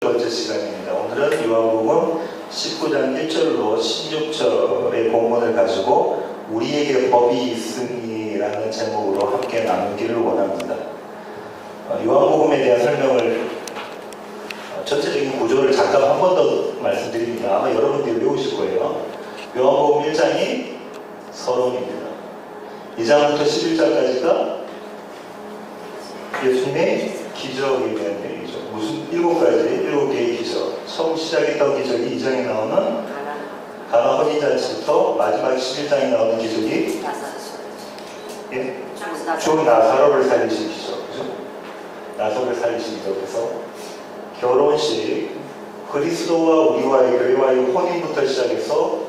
번째 시간입니다. 오늘은 요한복음 19장 1절로 16절의 본문을 가지고 우리에게 법이 있으니라는 제목으로 함께 나누기를 원합니다. 요한복음에 대한 설명을 전체적인 구조를 잠깐 한 번 더 말씀드립니다. 아마 여러분들이 외우실 거예요. 요한복음 1장이 서론입니다. 2장부터 11장까지가 예수님의 기적에 대한 얘기죠. 무슨 7개의 기적. 처음 시작했던 기적이 2장에 나오는 가나 혼인잔치부터 마지막 11장에 나오는 기적이 죽은 나사로를 살리신 기적. 그죠? 나사로를 살리신 기적. 그래서 결혼식, 그리스도와 우리와의 교회와의 혼인부터 시작해서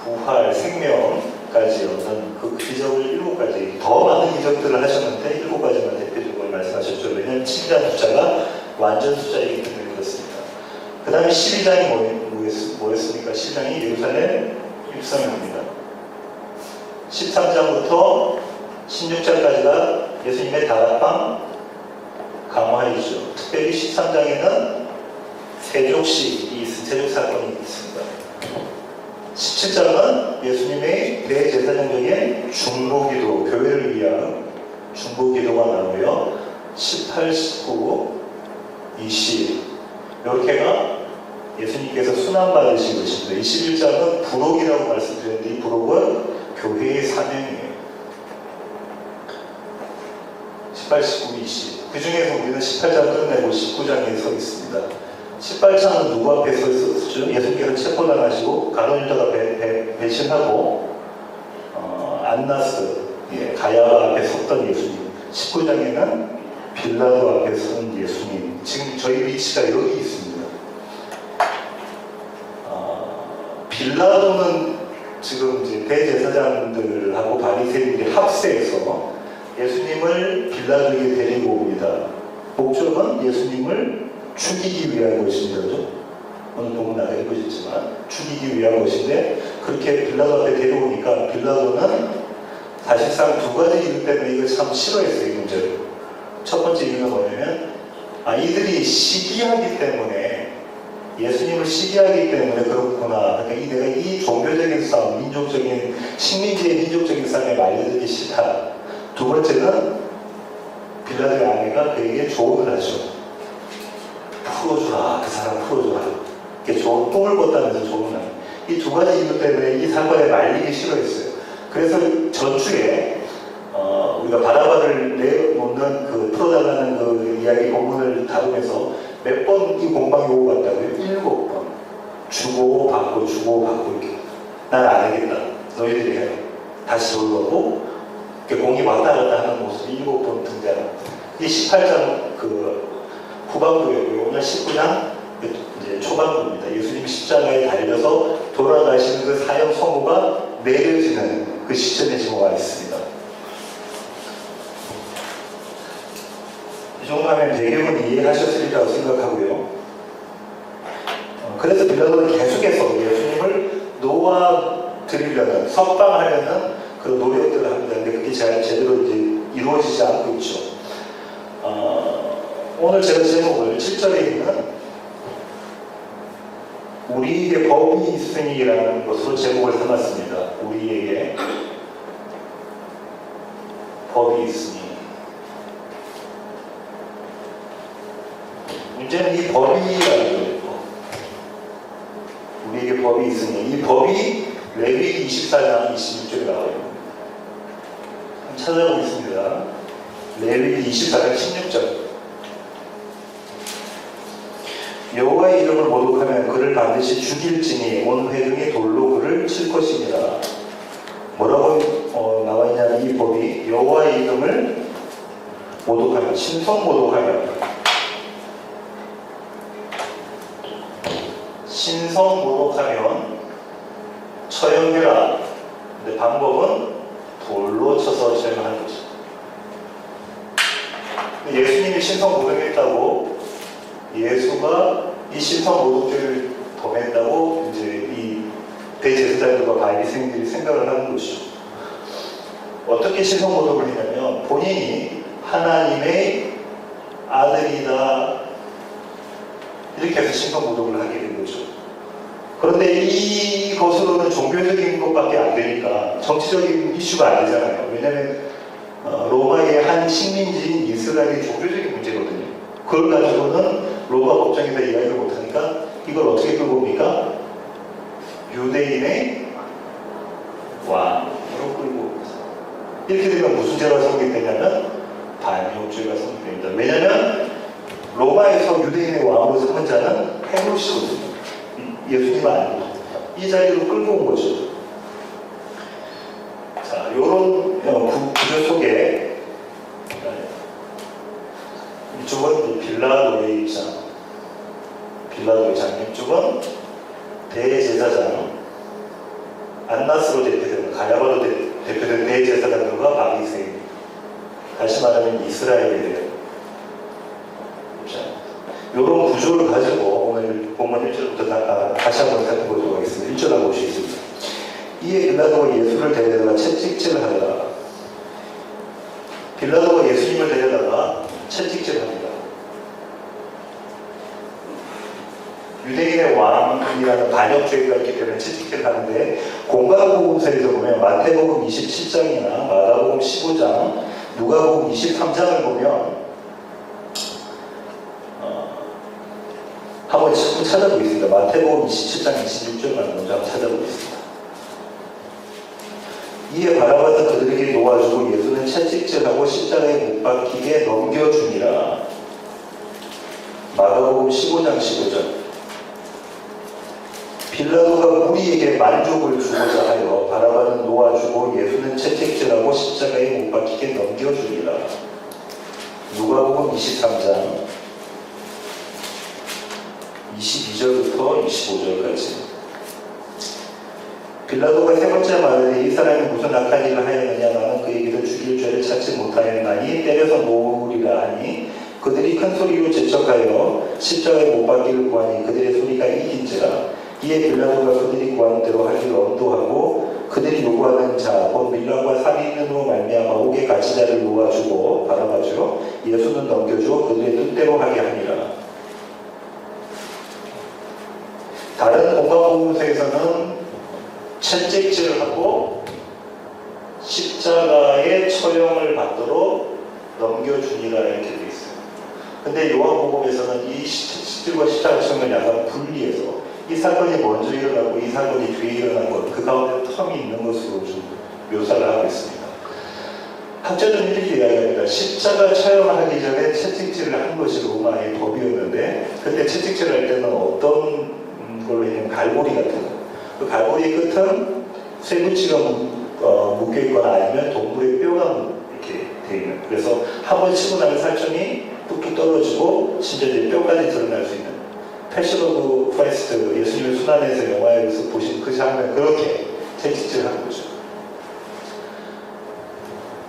부활, 생명까지 얻는 그 기적을 7가지, 더 많은 기적들을 하셨는데 7가지만 대표적으로 말씀하셨죠. 왜냐하면 7장 숫자가 완전 숫자이기 때문에 그렇습니다. 그 다음에 12장이 뭐였습니까? 12장이 예루살렘 입성입니다. 13장부터 16장까지가 예수님의 다락방 강화이죠. 특별히 13장에는 세족 사건이 있습니다. 17장은 예수님의 대제사장적인 중보기도, 교회를 위한 중보기도가 나오고요. 18, 19, 20 이렇게가 예수님께서 순환받으신 것입니다. 21장은 부록이라고 말씀드렸는데 이 부록은 교회의 사명이에요. 18, 19, 20 그 중에서 우리는 18장 끝내고 19장에 서 있습니다. 18장은 누구 앞에 서 있었죠? 예수님께서 체포당하시고 가룟유다가 배신하고 안나스, 가야바 앞에 섰던 예수님. 19장에는 빌라도 앞에 선 예수님. 지금 저희 위치가 여기 있습니다. 빌라도는 지금 이제 대제사장들하고 바리새인들이 합세해서 예수님을 빌라도에게 데리고 옵니다. 목적은 예수님을 죽이기 위한 것입니다. 그렇죠? 오늘 보면 나가 읽으셨지만 죽이기 위한 것인데 그렇게 빌라도 앞에 데려오니까 빌라도는 사실상 두 가지 이유 때문에 이걸 참 싫어했어요. 이 문제를. 첫 번째 이유는 뭐냐면 이들이 시기하기 때문에 예수님을 시기하기 때문에 그렇구나. 그러니까 내가 이 종교적인 싸움, 민족적인 식민지의 민족적인 싸움에 말려들기 싫다. 두 번째는 빌라도의 아내가 그에게 조언을 하죠. 풀어주라. 그 사람 풀어주라. 이렇게 똥을 뻗다면서 조언을 하죠. 이 두 가지 이유 때문에 이 사건에 말리기 싫어했어요. 그래서 전주에 우리가 바라바를 내놓는 그 풀어달라는 그 이야기 본문을 다루면서 몇 번 이 공방이 오고 갔다고요? 7번. 주고받고 이렇게. 난 안 하겠다. 너희들이 해요. 다시 돌아오고 공이 왔다 갔다 하는 모습이 7번 등장합니다. 이 18장 그 후반부였고요. 오늘 19장 이제 초반부입니다. 예수님 십자가에 달려서 돌아가시는 그 사형 선고가 내려지는 그 시점에 지금 와 있습니다. 이 정도 하면 배경은 이해하셨으리라고 생각하고요. 그래서 빌라도는 계속해서 예수님을 놓아드리려는, 석방하려는 그런 노력들을 합니다. 근데 그게 제대로 이제 이루어지지 않고 있죠. 오늘 제가 제목을 7절에 있는 우리에게 법이 있으니라는 것으로 제목을 삼았습니다. 우리에게 법이 있으니. 문제는 이 법이라는 거예요. 우리에게 법이 있으니. 이 법이 레위기 24장 26절에 나와요. 찾아보겠습니다. 레위기 24장 16절. 여호와의 이름을 모독하면 그를 반드시 죽일지니 온 회중이 돌로 그를 칠 것입니다. 뭐라고 나와 있냐면 이 법이 여호와의 이름을 모독하면, 신성 모독하면 처형해라. 근데 방법은 돌로 쳐서 처형하는 거죠. 예수님이 신성 모독했다고 예수가 이 신성 모독죄를 범했다고 이제 이 대제사장들과 바리새인들이 생각을 하는 것이죠. 어떻게 신성 모독을 했냐면 본인이 하나님의 아들이다 이렇게 해서 신성모독을 하게 된 거죠. 그런데 이것으로는 종교적인 것밖에 안 되니까 정치적인 이슈가 안 되잖아요. 왜냐하면 로마의 한 식민지인 이스라엘이 종교적인 문제거든요. 그걸 가지고는 로마 법정에서 이야기를 못하니까 이걸 어떻게 끌고 옵니까? 유대인의 왕으로 끌고 옵니다. 이렇게 되면 무슨 죄가 성립되냐면 반역죄가 성립됩니다. 왜냐하면 로마에서 유대인의 왕으로 삼은 자는 헤롯이거든요. 예수님 아니고 이 자리로 끌고 온 거죠. 자, 이런 구조 속에 이쪽은 빌라도의 입장, 빌라도의 장, 이쪽은 대제사장 안나스로 대표되는, 가야바로 대표되는 대제사장들과 바리새인, 다시 말하면 이스라엘에 대한 입장. 이런 구조를 가지고 오늘 본문 1절부터 다시 한번 살펴보도록 하겠습니다. 1절 한번 보시겠습니다. 이에 빌라도가 예수를 데려다가 채찍질을 하다가, 빌라도가 예수님을 데려다가 채찍질을 합니다. 유대인의 왕이라는 반역죄가 있기 때문에 채찍질을 하는데, 공관복음서에서 보면 마태복음 27장이나 마가복음 15장, 누가복음 23장을 보면 한번 찾아보겠습니다. 마태복음 27장 26절만 먼저 한번 찾아보겠습니다. 이에 바라바는 그들에게 놓아주고 예수는 채찍질하고 십자가에 못 박히게 넘겨주니라. 마가복음 15장 15절. 빌라도가 무리에게 만족을 주고자 하여 바라바는 놓아주고 예수는 채찍질하고 십자가에 못 박히게 넘겨주니라. 누가복음 23장 22절부터 25절까지. 빌라도가 세 번째 말에 이 사람이 무슨 악한 일을 하였느냐, 나는 그에게도 죽일 죄를 찾지 못하였나니 때려서 놓으리라 하니 그들이 큰 소리로 재촉하여 십자가에 못 박기를 구하니 그들의 소리가 이긴지라. 이에 빌라도가 그들이 구하는 대로 하기를 엄도하고 그들이 요구하는 자, 곧 밀란과 살인으로 말미암아 옥에 갇힌 자를 놓아주고 바라봐주어 예수는 넘겨주어 그들의 뜻대로 하게 하니라. 다른 공관복음서에서는 채찍질을 하고 십자가에 처형을 받도록 넘겨주니라 이렇게 되어 있어요. 근데 요한복음에서는 이 채찍질과 십자가 처형을 약간 분리해서 이 사건이 먼저 일어나고 이 사건이 뒤에 일어난 것, 그 가운데 텀이 있는 것으로 좀 묘사를 하고 있습니다. 학자들은 이렇게 이야기합니다. 십자가 처형을 하기 전에 채찍질을 한 것이 로마의 법이었는데, 그때 채찍질을 할 때는 어떤 걸로 했냐면 갈고리 같은 거. 그 갈고리의 끝은 쇠붙이가 묶여있거나 아니면 동물의 뼈가 이렇게 되어 있는. 그래서 한 번 치고 나면 살점이 뚝뚝 떨어지고 심지어 이제 뼈까지 드러날 수 있는. 패션 오브 크라이스트, 예수님의 순환에서 영화에서 보신 그 장면, 그렇게 채찍질을 하는 거죠.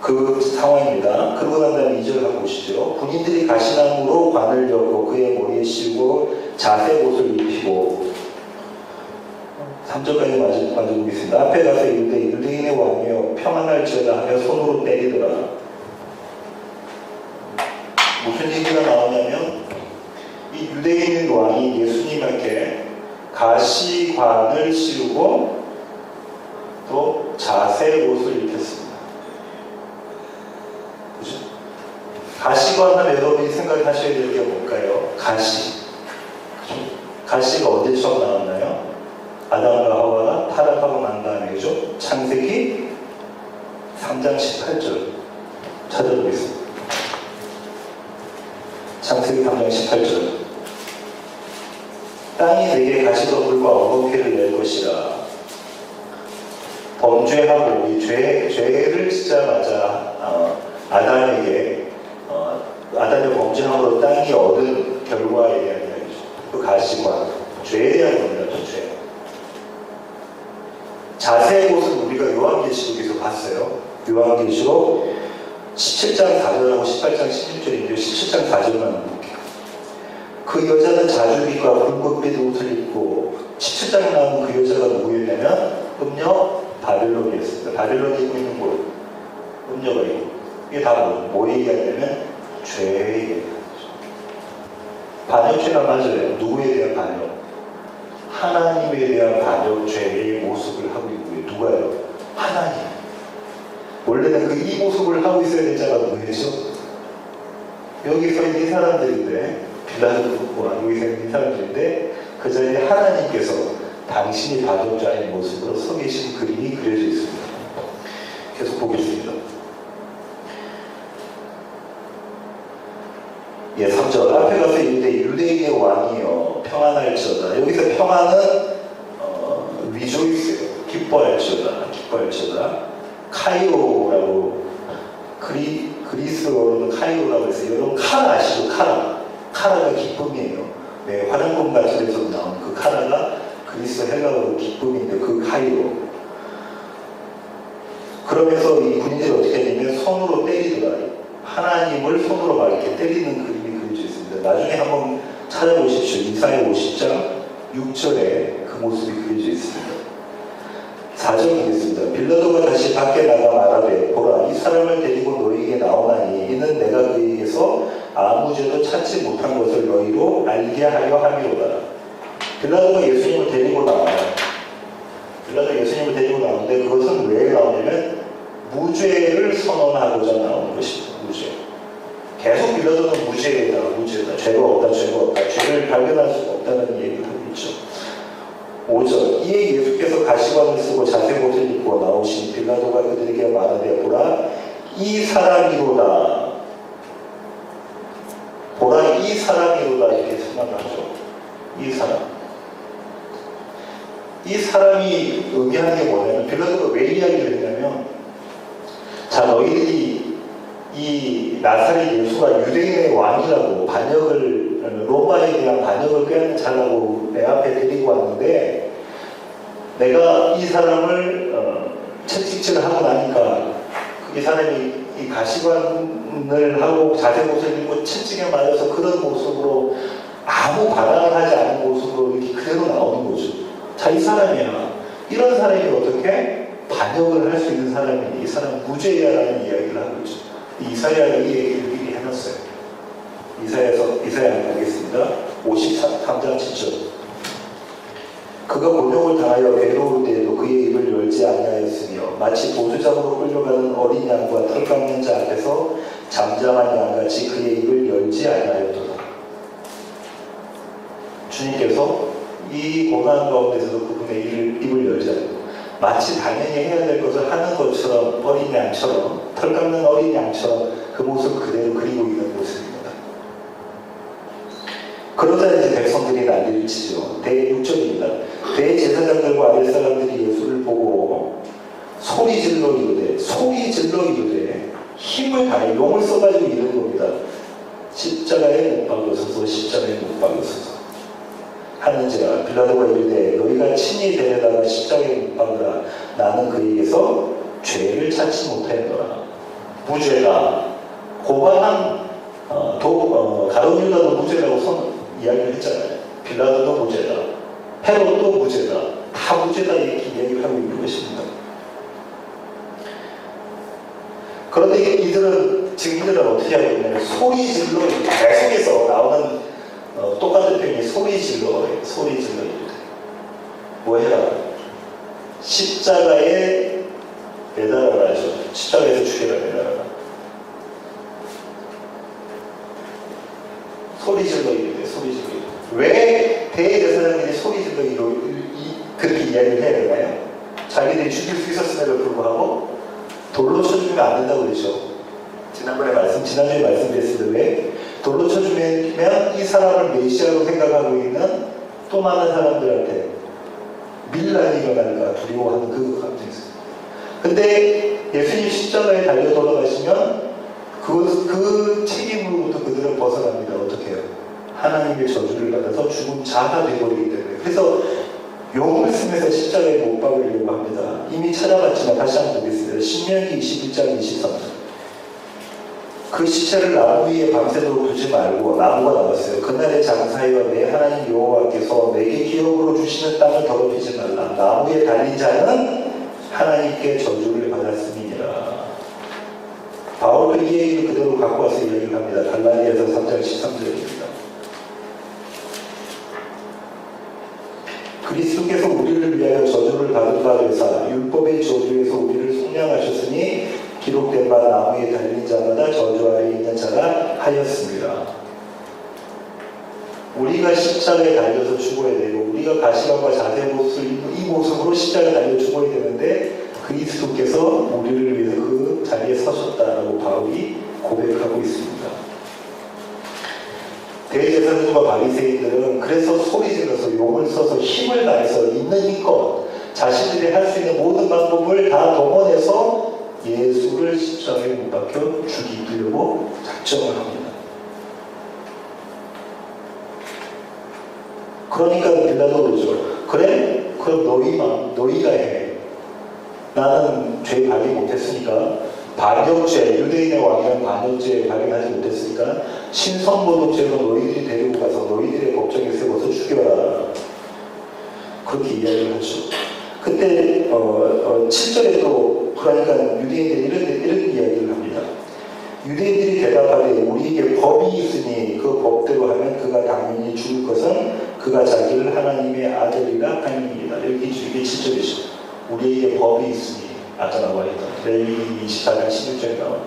그 상황입니다. 그러고 난 다음에 2절 한번 보시죠. 군인들이 가시나무로 관을 열고 그의 머리에 씌우고 자색 옷을 입히고, 3절까지 마저 보겠습니다. 앞에 가서 이르되 유대인의 왕이여 평안할지어다 하며 손으로 때리더라. 무슨 얘기가 나오냐면 이 유대인 왕이 예수님에게 가시관을 씌우고 또 자색 옷을 입혔습니다. 그죠? 가시관 하면 여러분이 생각하셔야 될 게 뭘까요? 가시. 그죠? 가시가 언제 처음 나왔나요? 아담과 하와가 타락하고 난 다음에, 그죠? 창세기 3장 18절 찾아보겠습니다. 창세기 3장 18절. 땅이 내게 가시덤불과 엉겅퀴를 낼 것이라. 범죄하고 이 죄를 짓자마자 아담이 범죄함으로 땅이 얻은 결과에 대한 이야기죠. 그 가시관, 죄에 대한 겁니다. 죄. 자세의 곳은 우리가 요한계시록에서 봤어요. 요한계시록 17장 4절하고 18장 16절인데 17장 4절만 볼게요. 그 여자는 자주빛과 붉은빛 옷을 입고, 17장에 나오는 그 여자가 누구였냐면 음녀 바벨론이었습니다. 바벨론이 입고 있는 곳, 음녀가 있고, 이게 다 뭐 얘기하냐면 죄의 얘기하는 거죠. 반역죄가 맞아요. 누구에 대한 반역? 하나님에 대한 반역죄의 모습을 하고 있고요. 누가요? 하나님. 원래는 그 이 모습을 하고 있어야 될 자가 누구죠? 여기 서 있는 사람들인데, 빌라도와 여기 서 있는 사람들인데, 그 자리에 하나님께서 당신이 반역자의 모습으로 서 계신 그림이 그려져 있습니다. 계속 보겠습니다. 예, 3절. 앞에 가서 이르되 유대인의 왕이여 평안할지어다. 여기서 평안은 리조이스요. 기뻐할지어다. 카이로라고 그리스어로는 카이로라고 해서 여러분 카라 아시죠? 카라가 기쁨이에요. 네, 화장품 같은 데서 나온 그 카라가 그리스 헬라어로 기쁨인데 그 카이로. 그러면서 이 군인들이 어떻게 하냐면 손으로 때리더라. 하나님을 손으로 막 이렇게 때리는 그림이 그려져 있습니다. 나중에 한번 찾아보십시오. 이사야 50장 6절에 그 모습이 그려져 있습니다. 4절 보겠습니다. 빌라도가 다시 밖에 나가 말하되 보라 이 사람을 데리고 너희에게 나오나니 이는 내가 그에게서 아무 죄도 찾지 못한 것을 너희로 알게 하려 함이로다. 빌라도가 예수님을 데리고 나와요. 빌라도가 예수님을 데리고 나오는데 그것은 왜 나오냐면 무죄를 선언하고자 나오는 것입니다. 무죄. 계속 빌라도는 무죄다. 죄가 없다. 죄를 발견할 수가 없다는 얘기를 하고 있죠. 5절. 이에 예수께서 가시관을 쓰고 자색 옷을 입고 나오신 빌라도가 그들에게 말하되 보라 이 사람이로다. 보라 이 사람이로다 이렇게 생각하죠. 이 사람이 의미하는 게 뭐냐면 빌라도가 왜 이야기를 했냐면 자 너희들이 이 나사렛 예수가 유대인의 왕이라고 로마에 대한 반역을 꾀하는 자라고 내 앞에 데리고 왔는데 내가 이 사람을 채찍질을 하고 나니까 이 사람이 이 가시관을 하고 자색 옷을 입고 채찍에 맞아서 그런 모습으로 아무 반항을 하지 않은 모습으로 이렇게 그대로 나오는 거죠. 자, 이 사람이야. 이런 사람이 어떻게 반역을 할 수 있는 사람이니 이 사람 무죄야라는 이야기를 하고 있죠. 이사야가 이 얘기를 미리 해놨어요. 이사야 보겠습니다. 53장 7절. 그가 곤욕을 당하여 괴로울 때에도 그의 입을 열지 아니하였으며 마치 보수장으로 끌려가는 어린 양과 털 깎는 자 앞에서 잠잠한 양같이 그의 입을 열지 아니하였도다. 주님께서 이 고난 가운데서도 그분의 입을 열지 않고 마치 당연히 해야 될 것을 하는 것처럼 어린 양처럼 털 깎는 어린 양처럼 그 모습을 그대로 그리고 있는 모습입니다. 그러자 이제 백성들이 난리를 치죠. 대6절입니다. 대제사장들과 아랫사람들이 예수를 보고 소리 질러 이르되 힘을 다해 용을 써가지고 이르는 겁니다. 십자가에 못 박으소서 하는지라. 빌라도가 이르되 너희가 친히 데려다가 십자가에 못 박으라. 나는 그에게서 죄를 찾지 못하였노라. 무죄다. 고발한 가룟 유다도 무죄라고 이야기를 했잖아요. 빌라도도 무죄다. 헤롯도 무죄다. 다 무죄다 이렇게 이야기를 하고 있는 것입니다. 그런데 이들은 어떻게 하고 있냐면 소리 질러 계속해서 나오는 똑같은 표현이 소리 질러 뭐 해라? 십자가에 매달아라 하죠. 십자가에서 죽여라 매달아라. 소리 질러 이르되. 왜 대제사장들이 소리 질러 그렇게 이야기를 해야 되나요? 자기들이 죽일 수 있었음에도 불구하고 돌로 쳐주면 안 된다고 그랬죠. 지난주에 말씀드렸습니다. 왜? 돌로 쳐주면 이 사람을 메시아로 생각하고 있는 또 많은 사람들한테 밀란이 일어날까 두려워하는 그 감정이 있습니다. 근데 예수님 십자가에 달려 돌아가시면 그 책임으로부터 그들은 벗어납니다. 어떻게 해요? 하나님의 저주를 받아서 죽은 자가 되어버리기 때문에. 그래서 용을 쓰면서 십자가에 못 박으려고 합니다. 이미 찾아봤지만 다시 한번 보겠습니다. 신명기 21장 23절. 그 시체를 나무 위에 밤새도록 두지 말고 나무가 나왔어요. 그날의 장사여 내 하나님 여호와께서 내게 기업으로 주시는 땅을 더럽히지 말라. 나무에 달린 자는 하나님께 저주를 받았음이니라. 바울은 이 얘기를 그대로 갖고 와서 이야기를 합니다. 갈라디아서 3장 13절입니다. 그리스도께서 우리를 위하여 저주를 받은 바 되사 율법의 저주에서 우리를 속량하셨으니 기록된 바 나무에 달린 자마다 저주 아래에 있는 자라 하였습니다. 우리가 십자가에 달려서 죽어야 되고 우리가 가시관과 자세 모습을 이 모습으로 십자가에 달려 죽어야 되는데 그리스도께서 우리를 위해서 그 자리에 서셨다라고 바울이 고백하고 있습니다. 대제사장과 바리새인들은 그래서 소리 질러서 용을 써서 힘을 다해서 있는 힘껏 자신들이 할 수 있는 모든 방법을 다 동원해서 예수를 십자가에 못 박혀 죽이려고 작정을 합니다. 그러니까 빌라도 그러죠. 그래? 그럼 너희가 해. 나는 죄 발견 못했으니까 반역죄, 유대인의 왕이란 반역죄 발견하지 못했으니까 신성모독죄로 너희들이 데리고 가서 너희들의 법정에 세워서 죽여라. 그렇게 이야기를 하죠. 그때 7절에 또 그러니까 유대인들이 이런 이야기를 합니다. 유대인들이 대답하되 우리에게 법이 있으니 그 법대로 하면 그가 당연히 죽을 것은 그가 자기를 하나님의 아들이라 함이니이다. 이게 7절이죠. 우리에게 법이 있으니 아까 나와있던 레위기 24장 16절에 나와요.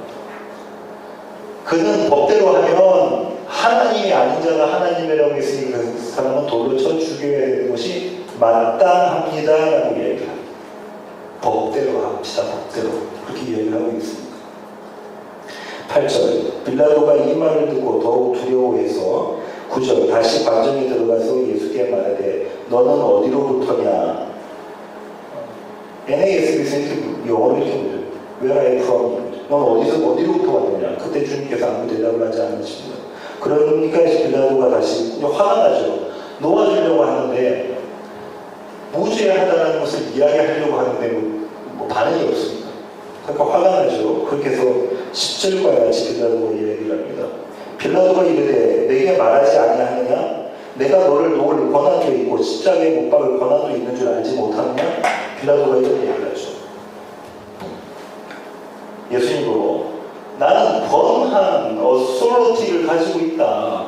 그는 법대로 하면 하나님이 아닌 자가 하나님이라고 했으니 그 사람은 돌로 쳐 죽여야 되는 것이 마땅합니다 라고 이야기합니다. 법대로 합시다. 법대로 그렇게 이야기를 하고 있습니다. 8절 빌라도가 이 말을 듣고 더욱 두려워해서 9절 다시 관정에 들어가서 예수께 말하되 너는 어디로부터냐. NASB에서 이렇게 영어로 이렇게 보죠. Where are you from? 넌 어디로부터 왔느냐. 그때 주님께서 아무 대답을 하지 않으십니다. 그러니까 빌라도가 다시 화가 나죠. 놓아주려고 하는데 무죄하다는 것을 이야기하려고 하는데 뭐 반응이 없습니다. 그러니까 화가 나죠. 그렇게 해서 10절과 같이 빌라도가 이야기를 합니다. 빌라도가 이르되 내게 말하지 아니하느냐? 내가 너를 놓을 권한도 있고 십자가에 못 박을 권한도 있는 줄 알지 못하느냐? 빌라도가 이런 얘기를 하죠. 예수님으로 나는 권한, 어소로티를 가지고 있다.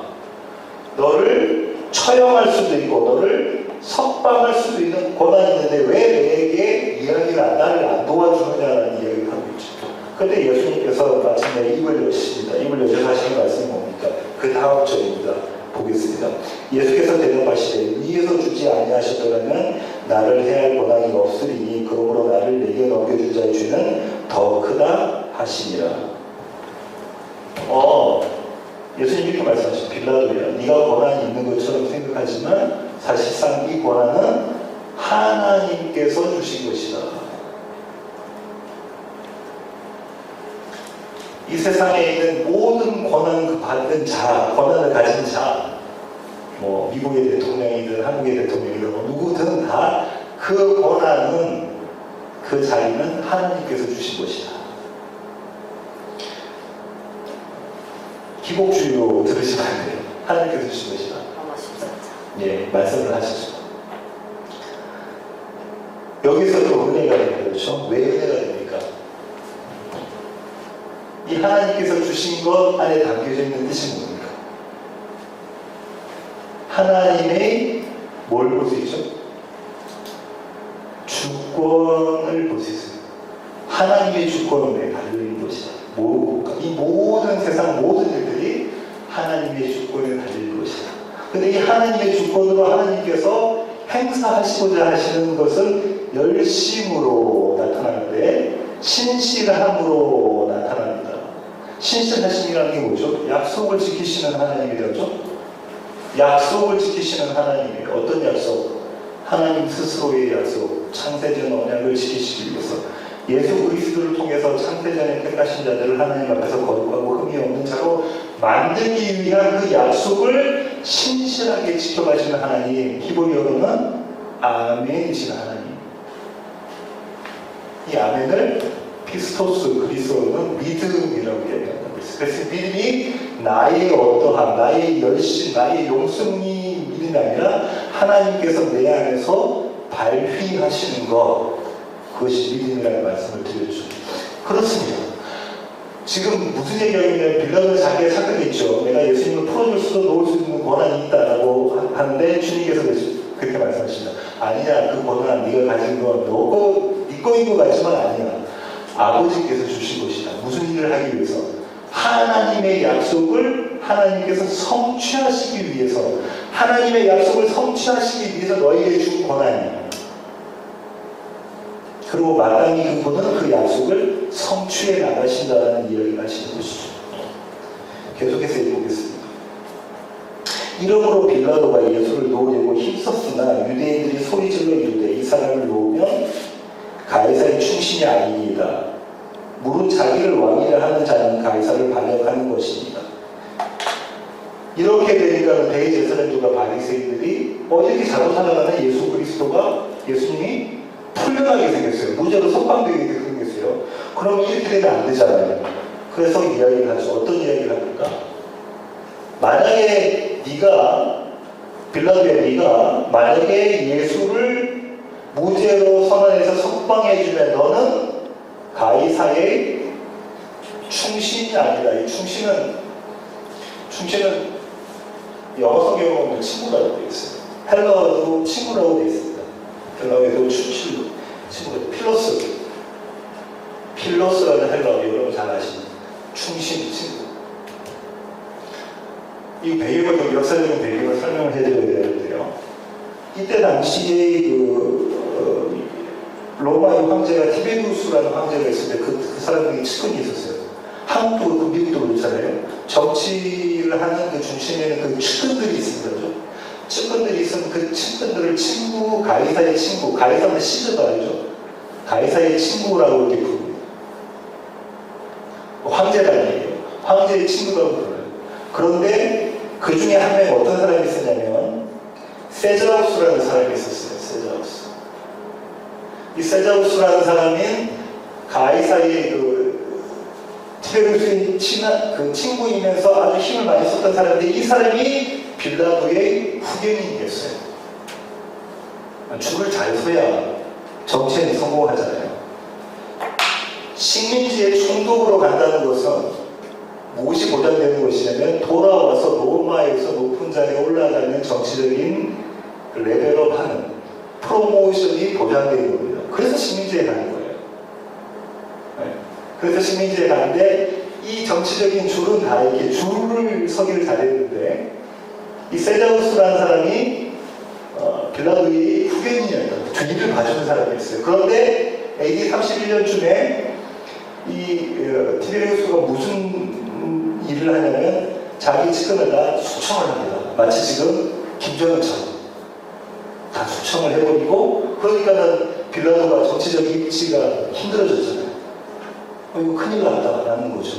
너를 처형할 수도 있고 너를 석방할 수도 있는 권한이 있는데 왜 내게 나를 안 도와주느냐는 이야기를 하고 있죠. 그런데 예수님께서 마침내 입을 여십니다. 입을 여셔서 하시는 말씀이 뭡니까? 그 다음 절입니다. 보겠습니다. 예수께서 대답하시되 위에서 주지 아니하셨더라면 나를 해할 권한이 없으리니 그러므로 나를 내게 넘겨준 자의 죄는 더 크다 하시니라. 예수님이 이렇게 말씀하시죠. 빌라도야 네가 권한이 있는 것처럼 생각하지만 사실상 이 권한은 하나님께서 주신 것이다. 이 세상에 있는 모든 권한을 받은 자, 권한을 가진 자, 뭐 미국의 대통령이든 한국의 대통령이든 뭐 누구든 다 그 권한은 그 자리는 하나님께서 주신 것이다. 기복주의로 들으시면 안 돼요. 하나님께서 주신 것이다. 예, 말씀을 하시죠. 여기서도 은혜가 됩니다. 그렇죠? 왜 은혜가 됩니까? 이 하나님께서 주신 것 안에 담겨져 있는 뜻이 뭡니까? 하나님의 뭘 볼 수 있죠? 주권을 볼 수 있어요. 하나님의 주권에 달려있는 것이다. 이 모든 세상 모든 일들이 하나님의 주권에 달려있는 것이다. 그런데 이 하나님의 주권으로 하나님께서 행사하시고자 하시는 것은 열심으로 나타나는데 신실함으로 나타납니다. 신실하심이라는 게 뭐죠? 약속을 지키시는 하나님이라죠. 약속을 지키시는 하나님이에요. 어떤 약속? 하나님 스스로의 약속, 창세전 언약을 지키시기 위해서 예수 그리스도를 통해서 창세전에 택하신 자들을 하나님 앞에서 거룩하고 흠이 없는 자로 만들기 위한 그 약속을 신실하게 지켜가시는 하나님, 히브리어로는 아멘이신 하나님. 이 아멘을 피스토스 그리스어로는 믿음이라고 얘기한다고 했어요. 그래서 믿음이 나의 어떠함, 나의 열심, 나의 용승이 믿음이 아니라 하나님께서 내 안에서 발휘하시는 것, 그것이 믿음이라는 말씀을 드렸죠. 그렇습니다. 지금 무슨 얘기하냐면 빌라도가 자기가 착각했죠. 내가 예수님을 풀어줄 수도 놓을 수 있는 권한이 있다라고 하는데 주님께서 그렇게 말씀하십니다. 아니야, 그 권한 네가 가진 건 네 거인 것 같지만 아니야. 아버지께서 주신 것이다. 무슨 일을 하기 위해서? 하나님의 약속을 하나님께서 성취하시기 위해서, 하나님의 약속을 성취하시기 위해서 너에게 준 권한이야. 그리고 마땅히 그분은 그 약속을 성취해 나가신다는 이야기를 하시는 것이죠. 계속해서 읽어보겠습니다. 이러므로 빌라도가 예수를 놓으려고 힘썼으나 유대인들이 소리질러 이르되 이 사람을 놓으면 가이사의 충신이 아니니이다. 무릇 자기를 왕이라 하는 자는 가이사를 반역하는 것입니다. 이렇게 되니까 대제사장들과 바리새인들이 이렇게 잘못 살아가는 예수 그리스도가, 예수님이 풀려나게 생겼어요. 무죄로 석방되게 생겼어요. 그럼 이렇게 되면 안 되잖아요. 그래서 이야기를 하죠. 어떤 이야기를 합니까? 만약에 빌라도야, 만약에 예수를 무죄로 선언해서 석방해주면 너는 가이사의 충신이 아니다. 이 충신은 영어 성경에 보면 친구라고 되어 있어요. 헬라어도 친구라고 되어 있습니다. 헬라어에도 친구, 필로스라는 헬라어, 여러분 잘 아시는 충신, 친구. 이 배경을 좀 역사적인 배경을 설명을 해드려야 되는데요. 이때 당시에 로마의 황제가 티베리우스라는 황제가 있었는데 그 사람에게 측근이 있었어요. 한국도 미국도 그렇잖아요. 정치를 하는 그 중심에는 그 측근들이 있습니다. 측근들이 있으면 그 측근들을 가이사의 친구, 가이사는 시저도 아니죠. 가이사의 친구라고 이렇게 부릅니다. 황제라는 얘기예요. 황제의 친구라고 불러요. 그런데 그 중에 한 명이 어떤 사람이 있었냐면 세자우스라는 사람이 있었어요. 세자우스. 이 세자우스라는 사람인 가이사의 티베리우스의 친구이면서 아주 힘을 많이 썼던 사람인데 이 사람이 빌라도의 후견인이었어요. 줄을 잘 서야 정치에 성공하잖아요. 식민지의 총독으로 간다는 것은 무엇이 보장되는 것이냐면 돌아와서 로마에서 높은 자리에 올라가는 정치적인 레벨업하는 프로모션이 보장되는 겁니다. 그래서 식민지에 가는 거예요. 네. 그래서 식민지에 가는데 이 정치적인 줄은 다 이렇게 줄을 서기를 잘했는데 이 세자우스라는 사람이 빌라도의 후견인이었다. 뒤를 봐주는 사람이었어요. 그런데 AD 31년쯤에 이 티베리우스가 무슨 일을 하냐면 자기 측근을 다 수청을 합니다. 마치 지금 김정은처럼 다 수청을 해버리고, 그러니까는 빌라도가 정치적 입지가 힘들어졌잖아요. 이거 큰일 났다라는 거죠.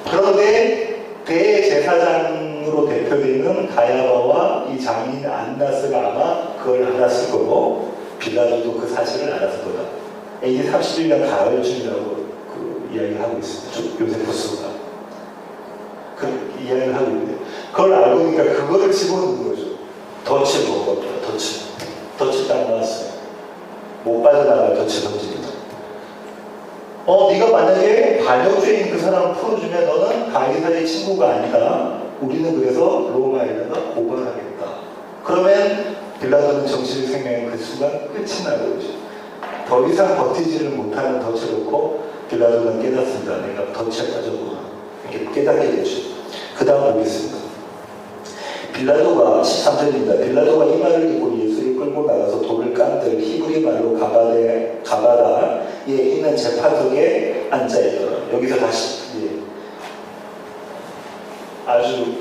그런데 대제사장으로 대표되는 가야바와 이 장인 안나스가 아마 그걸 알았을 거고 빌라도도 그 사실을 알았을 거다. AD 31년 가을쯤이라고 이야기를 하고 있습니다. 요세푸스가 그 이야기를 하고 있는데 그걸 알고 보니까 그거를 집어넣는 거죠. 덫을 먹었다. 덫을 딱 나왔어요. 못 빠져나갈 덫을 던집니다. 네가 만약에 반역죄인 그 사람을 풀어주면 너는 가이사의 친구가 아니다. 우리는 그래서 로마에다가 고발을 하겠다. 그러면 빌라도는 정치적 생명이 그 순간 끝이 나는 거죠. 더 이상 버티지를 못하는 덫을 놓고 빌라도는 깨닫습니다. 내가 덫에 빠졌구나. 이렇게 깨닫게 되죠. 그 다음 보겠습니다. 빌라도가 13절입니다. 빌라도가 이 말을 듣고 예수를 끌고 나가서 돌을 깐들 히브리 말로 가바다에 있는 재판석에 앉아있더라. 여기서 다시 아주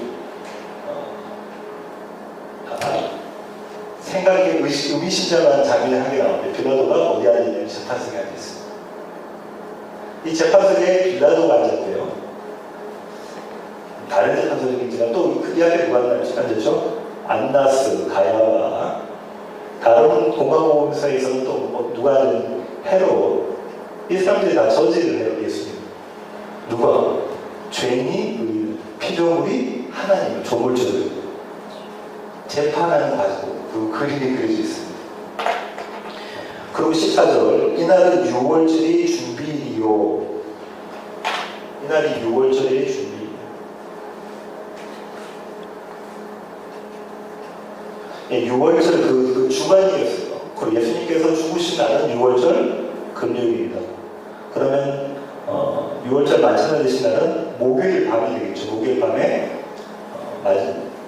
생각에 의미심장한 장면이 한 개 나옵니다. 빌라도가 어디 앉았냐면 재판석에 앉아있습니다. 이 재판석에 빌라도가 앉았대요. 다른 재판석이지만 또 그 앞에 누가 앉았죠? 안나스, 가야바. 다른 공화국사에서는 또 누가 하는 헤롯. 이 사람들이 다 저지를 해요, 예수님. 누가? 죄인이 우리 피조물이 하나님을 조물주를 재판하는 과정, 그 그림이 그려져 있습니다. 그리고 14절, 이날은 6월절의 준비일이요. 이날이 6월절의 준비. 6월절 그 주간이었어요. 그리고 예수님께서 죽으신 날은 6월절 금요일입니다. 그러면 6월절 만찬을 드신 날은 목요일 밤이 되겠죠. 목요일 밤에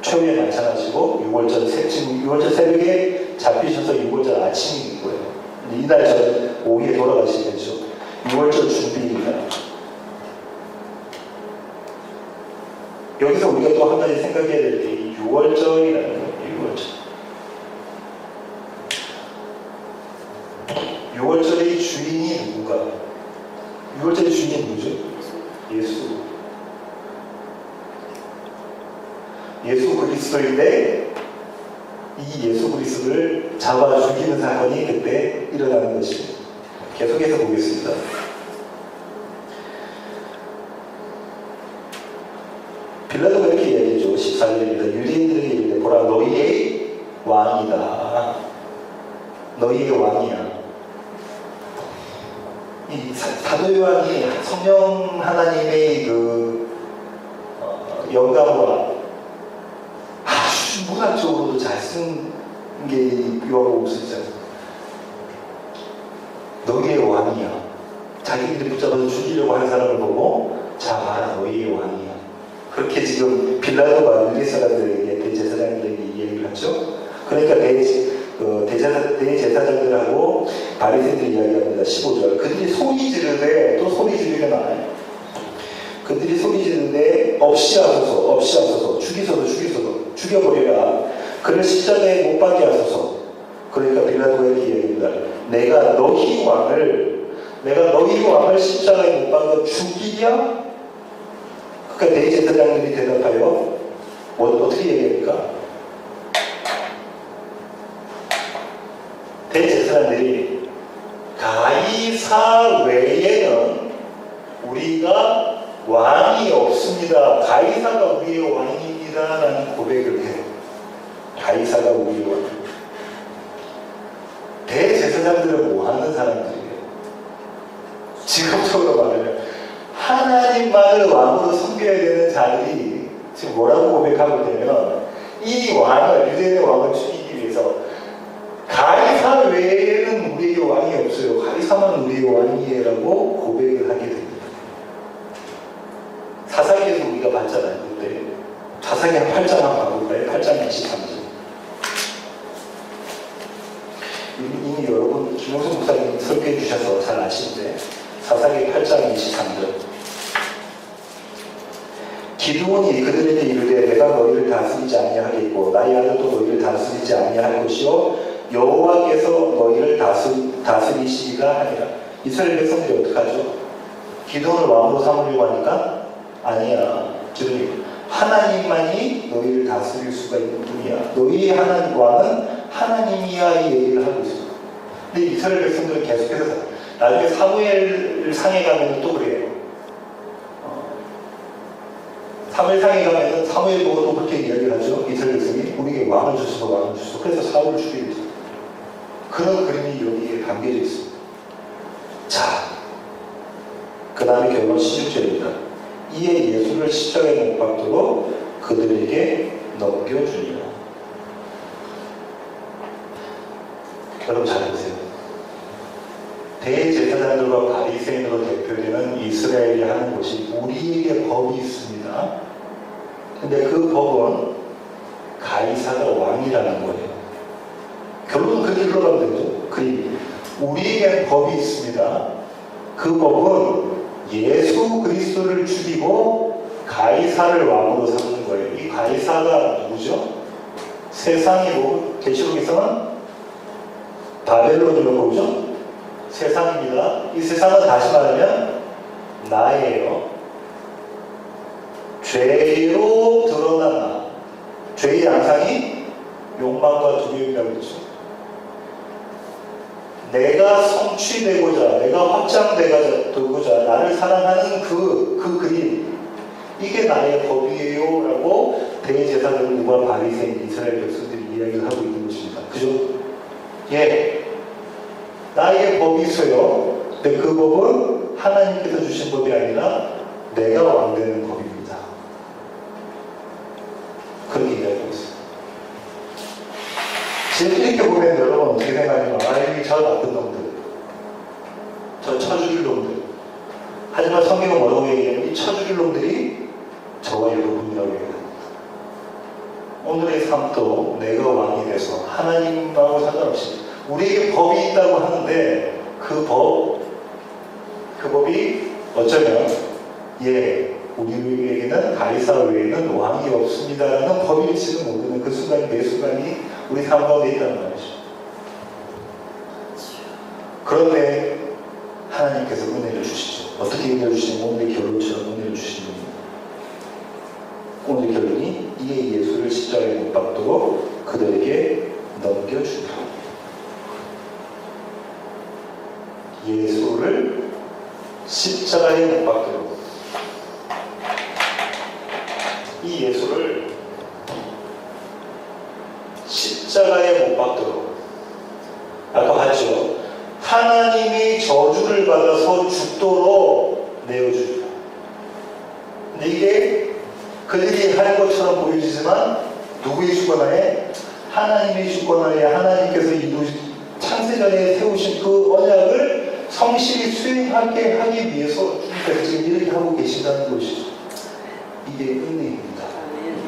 초유에 만찬하시고 6월절 새벽에 잡히셔서 6월절 아침인 거예요. 이날 전 오후에 돌아가시겠죠. 6월절 준비입니다. 여기서 우리가 또 한 가지 생각해야 될 게 이 6월절이라는 거예요. 6월절의 주인이 누군가? 6월절의 주인이 누구죠? 예수 그리스도인데 이 예수 그리스도를 잡아 죽이는 사건이 그때 일어나는 것입니다. 계속해서 보겠습니다. 빌라도가 이렇게 이야기했죠. 14절입니다. 유대인들에게 이르되 보라 너희의 왕이다. 너희의 왕이야. 이 사도 요한이 성령 하나님의 그 영감과 아주 문학적으로도 잘 쓴 게 요한복음서잖아요. 너희의 왕이야. 자기들이 붙잡아서 죽이려고 하는 사람을 보고 자 봐라 너희의 왕이야. 그렇게 지금 빌라도가 유대 사람들에게 대제사장들에게 이야기를 하죠. 그러니까 대제사장들하고 바리새인들이 이야기합니다. 15절. 그들이 소리 지르되 또 소리 지르게 나와요. 그들이 소리 지르되 없이하소서 죽이소서 죽여버려라. 그를 십자가에 못 박게 하소서. 그러니까 빌라도가 이렇게 이야기합니다. 내가 너희 왕을 십자가에 못 박아 죽이랴? 그러니까 대제사장들이 대답하여 어떻게 얘기합니까? 대제사장들이 가이사 외에는 우리가 왕이 없습니다. 가이사가 우리의 왕입니다라는 고백을 해요. 가이사가 우리의 왕. 대제사장들은 뭐 하는 사람들이에요? 직업적으로 말하면 하나님만을 왕으로 섬겨야 되는 자들이 지금 뭐라고 고백하고 있냐면 이 왕을, 유대인의 왕을 죽이기 위해서 가이사 외에는 우리에게 왕이 없어요. 가이사만 우리의 왕이에라고 고백을 하게 됩니다. 사사기에서 우리가 봤잖아요. 근데 사사기 한 8장 한번 봐볼까요? 8장 23절. 이미 여러분 김용수 목사님 설교해 주셔서 잘 아시는데 사사기 8장 23절. 기드온이 그들에게 이르되 내가 너희를 다스리지 아니하겠고 나의 아들도 너희를 다스리지 아니할 것이요 여호와께서 너희를 다스리시리라 하니라. 이스라엘 백성들이 어떡하죠? 기드온을 왕으로 삼으려고 하니까 아니야. 기드온이 하나님만이 너희를 다스릴 수가 있는 분이야. 너희의 하나님 왕은 하나님이야 이 얘기를 하고 있습니다. 근데 이스라엘 백성들은 계속해서 나중에 사무엘 상에 가면 또 그래요. 사무엘 상에 가면은 사무엘 보고 또 그렇게 이야기를 하죠. 이스라엘 백성이 우리에게 왕을 주소서. 그래서 사울을 죽이게 됐어요. 그런 그림이 여기에 담겨져 있습니다. 자, 그 다음에 결론 16절입니다. 이에 예수를 십자가에 못 박도록 그들에게 넘겨주니라. 여러분 잘 보세요. 대제사장들과 바리새인으로 대표되는 이스라엘이 하는 것이 우리에게 법이 있습니다. 근데 그 법은 가이사가 왕이라는 거예요. 결론은 그렇게 흘러가면 되죠. 우리에게 법이 있습니다. 그 법은 예수 그리스도를 죽이고 가이사를 왕으로 삼는 거예요. 이 가이사가 누구죠? 세상이고 계시록에서는 바벨론이라고 보죠. 세상입니다. 이 세상은 다시 말하면 나예요. 죄로 드러난 나. 죄의 양상이 욕망과 두려움이라고 했죠. 내가 성취되고자, 내가 확장되고자, 나를 사랑하는 그 그림, 이게 나의 법이에요 라고 대제사장들과 바리새인 이스라엘 백성들이 이야기를 하고 있는 것입니다. 그죠? 예, 나에게 법이 있어요. 근데 그 법은 하나님께서 주신 법이 아니라 내가 왕되는 법입니다. 그렇게 이야기하고 있습니다. 이렇게 보면 여러분 어떻게 생각하냐면 아이 저 나쁜 놈들, 저 쳐죽일 놈들. 하지만 성경은 뭐라고 얘기하냐면 이 쳐죽일 놈들이 저와 여러분이라고 얘기합니다. 오늘의 삶도 내가 왕이 돼서 하나님하고 상관없이 우리에게 법이 있다고 하는데 그 법이 어쩌면 우리에게는 가이사 외에는 왕이 없습니다라는 법일지는 모르는 그 순간이 매 순간이 우리 삶 가운데 있다는 말이죠. 그런데 하나님께서 은혜를 주시죠. 어떻게 은혜를 주시냐면 오늘의 결론처럼 은혜를 주시는 오늘의 결론이 이에 예수를 십자가에 못 박도록 그들에게 넘겨주리라. 예수를 십자가에 못 박도록 이 예수를 십자가에 못 박도록 아까 봤죠? 하나님이 저주를 받아서 죽도록 내어주리라. 근데 이게 그들이 할 것처럼 보여지지만 누구의 주권하에? 하나님의 주권하에 하나님께서 창세전에 세우신 그 언약을 성실히 수행하게 하기 위해서 주님께서 지금 이렇게 하고 계신다는 것이죠. 이게 은혜입니다.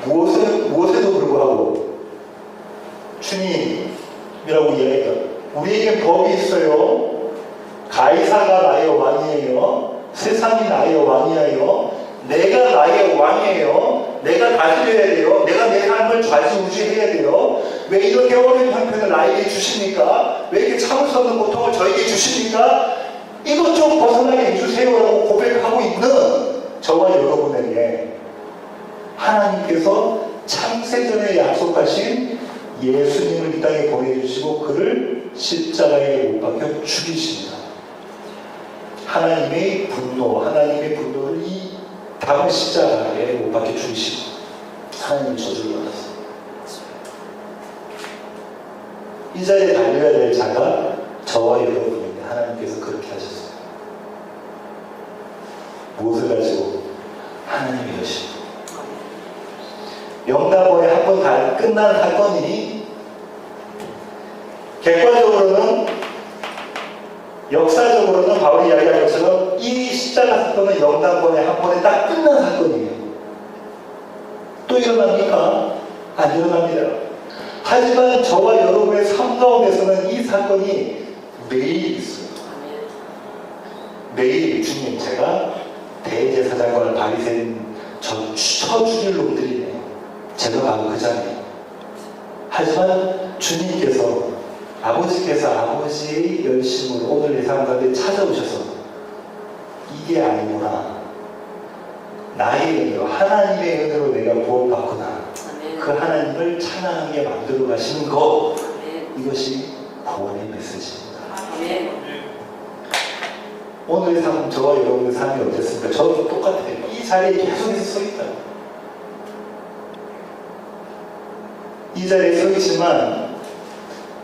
무엇에도 불구하고 주님이라고 이야기합니다. 우리에게 법이 있어요. 가이사가 나의 왕이에요. 세상이 나의 왕이에요. 내가 나의 왕이에요. 내가 다스려야 돼요. 내가 내 삶을 좌지우지해야 돼요. 왜 이렇게 어려운 형편을 나에게 주십니까? 왜 이렇게 참을 수 없는 고통을 저에게 주십니까? 이것 좀 벗어나게 해주세요라고 고백하고 있는 저와 여러분에게 하나님께서 창세전에 약속하신 예수님을 이 땅에 보내주시고 그를 십자가에 못 박혀 죽이십니다. 하나님의 분노를 이 다음 십자가에 못 박혀 죽이시고 하나님의 저주를 받았어요. 이 자리에 달려야 될 자가 저와 여러분인데 하나님께서 그렇게 하셨어요. 무엇을 가지고? 하나님의 여신. 명단번에 한 번 다 끝난 사건이 객관적으로는 역사적으로는 바울이 이야기한 것처럼 이 십자가 사건은 영단번에 한 번에 딱 끝난 사건이에요. 또 일어납니까? 안 일어납니다. 하지만 저와 여러분의 삶 가운데서는 이 사건이 매일 있어요. 매일 주님 제가 대제사장과 바리새인 쳐죽일 놈들이네요. 제가 바로 그 자리에요. 하지만 주님께서 아버지께서 아버지의 열심으로 오늘 내 삶 가운데 찾아오셔서 이게 아니구나. 나의 은혜로 하나님의 은혜로 내가 구원받구나. 그 하나님을 찬양하게 만들어 가시는 것. 이것이 구원의 메시지입니다. 오늘의 삶, 저와 여러분의 삶이 어땠습니까? 저도 똑같아요. 이 자리에 계속해서 서 있다. 이 자리에 서 있지만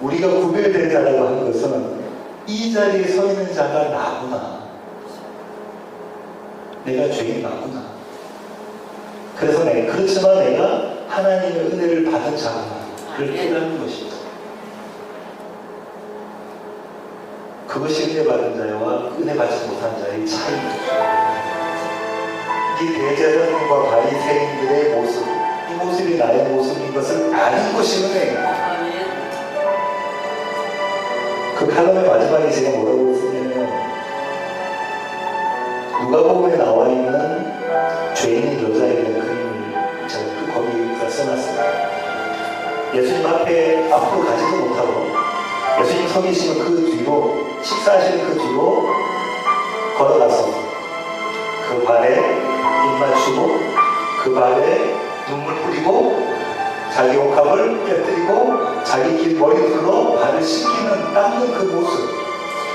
우리가 구별된 자라고 하는 것은 이 자리에 서 있는 자가 나구나. 내가 죄인 맞구나. 그래서 그렇지만 내가 하나님의 은혜를 받은 자구나. 그걸 깨닫는 것입니다. 그것이 은혜 받은 자와 은혜 받지 못한 자의 차이입니다. 이 대제사장과 바리새인들의 모습, 이 모습이 나의 모습인 것을 아는 것이 은혜입니다. 그 칼럼의 마지막에 제가 뭐라고 쓰냐면 누가복음에 나와 있는 죄인인 여자에 대한 그림을 제가 거기다 써놨습니다. 예수님 앞으로 가지도 못하고 예수님 서 계시면 그 뒤로 식사하시는 그 뒤로 걸어가서 그 발에 입 맞추고 그 발에 눈물 뿌리고 자기 옷값을 깨뜨리고 자기 길 머리털로 발을 씻기는 닦는 그 모습.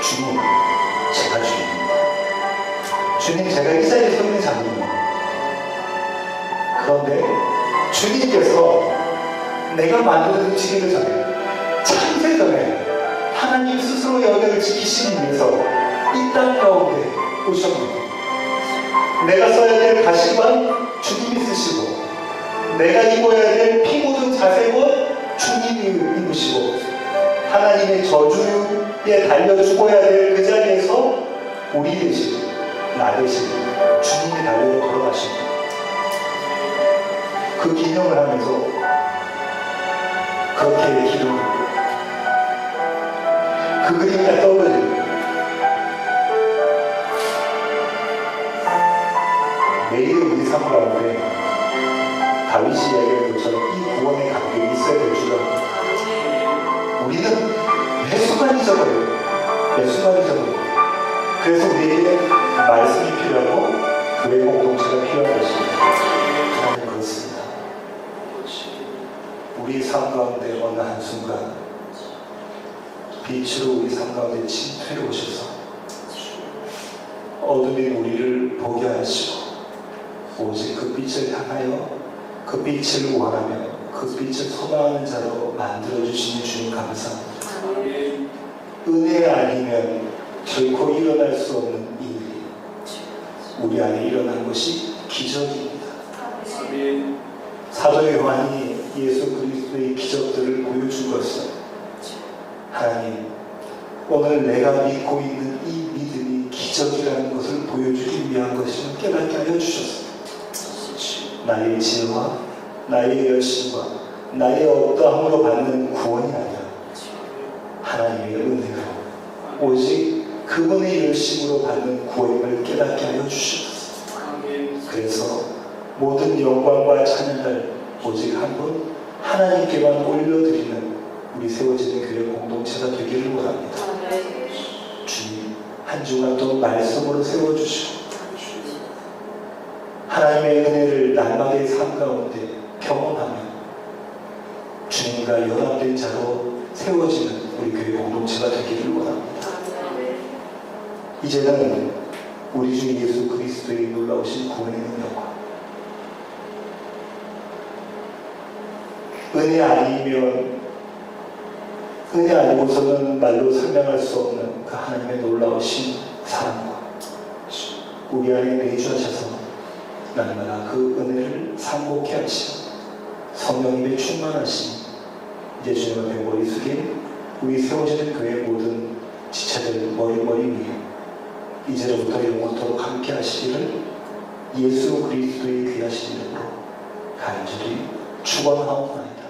주님, 제가 주님입니다. 주님, 제가 이 자리에 서 있는 자입니다. 그런데 주님께서 내가 만든 음식이기 전에 창세 전에 하나님 스스로 여백을 지키시기 위해서 이 땅 가운데 오셨습니다. 내가 써야 될 가시관 주님이 쓰시고 내가 입어야 될 피 묻은 자색옷 주님이 입으시고 하나님의 저주에 달려 죽어야 될 그 자리에서 우리 대신, 나 대신 주님이 달려 걸어가시고 그 기념을 하면서 그렇게 기도를 그 그림이 다 떠올려요. 매일 우리 삶 가운데 다윗이 이야기한 것처럼 이 구원의 감격이 있어야 될 줄 압니다. 우리는 매 순간 잊어버려요. 매 순간 잊어버려요. 그래서 우리에게 말씀이 필요하고 교회 공동체가 필요한 것입니다. 하나님 그렇습니다. 우리 삶 가운데 어느 한순간 빛으로 우리 삶 가운데 침투해 오셔서 어둠인 우리를 보게 하시고 오직 그 빛을 향하여 그 빛을 원하며 그 빛을 소망하는 자로 만들어주시는 주님 감사합니다. 은혜 아니면 결코 일어날 수 없는 일이 우리 안에 일어난 것이 기적입니다. 사도 요한이 예수 그리스도의 기적들을 보여준 것은 하나님 오늘 내가 믿고 있는 이 믿음이 기적이라는 것을 보여주기 위한 것임을 깨닫게 하여 주셨습니다. 나의 지혜와 나의 열심과 나의 어떠함으로 받는 구원이 아니라 하나님의 은혜로 오직 그분의 열심으로 받는 구원을 깨닫게 하여 주셨습니다. 그래서 모든 영광과 찬양을 오직 한 분 하나님께만 올려드리는 우리 세워지는 교회 공동체가 되기를 원합니다. 주님 한 주간도 말씀으로 세워주시고 하나님의 은혜를 날마다의 삶 가운데 경험하며 주님과 연합된 자로 세워지는 우리 교회 공동체가 되기를 원합니다. 이제는 우리 주 예수 그리스도의 놀라우신 구원의 능력과 은혜 아니고서는 말로 설명할 수 없는 그 하나님의 놀라우신 사랑과 우리 안에 내주하셔서 날마다 그 은혜를 상복해 하시고 성령님의 충만하신 이제 주님 앞에 머리 숙인 우리 세워지는 교회 모든 지체들 머리 위에 이제로부터 영원토록 함께 하시기를 예수 그리스도의 귀하신 이름으로 간절히 축원하옵나이다.